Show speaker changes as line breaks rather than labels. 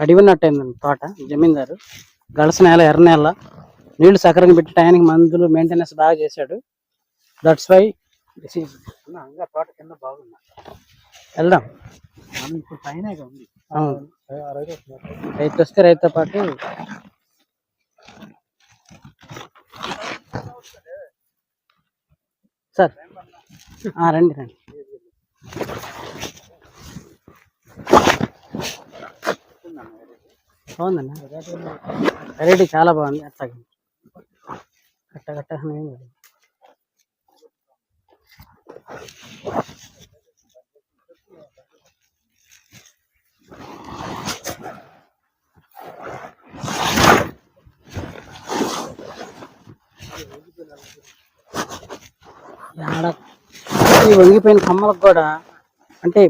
అడిగినట్టయిందండి తోట. జమీందారు గలస నేల, ఎర్ర నేల, నీళ్లు సకరంగా పెట్టి టైంకి మందులు మెయింటెనెన్స్ బాగా చేశాడు. దట్స్ వై తోట కింద బాగుంది. వెళ్దాం. ఇప్పుడు పైన ఉంది. రైతు వస్తే రైతుతో పాటు సార్ రండి రండి. బాగుందన్న వెరైటీ, చాలా బాగుంది. అట్లా కట్ట కట్ట వంగిపోయిన కొమ్మలకు కూడా అంటే